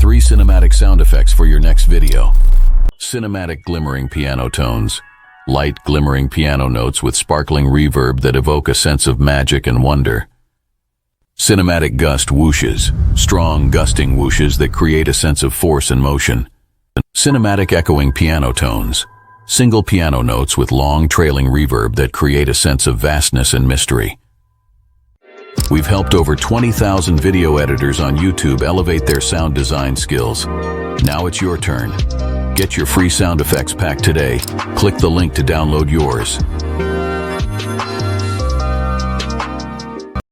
3 cinematic sound effects for your next video. Cinematic glimmering piano tones. Light glimmering piano notes with sparkling reverb that evoke a sense of magic and wonder. Cinematic gust whooshes. Strong gusting whooshes that create a sense of force and motion. Cinematic echoing piano tones. Single piano notes with long trailing reverb that create a sense of vastness and mystery. We've helped over 20,000 video editors on YouTube elevate their sound design skills. Now it's your turn. Get your free sound effects pack today. Click the link to download yours.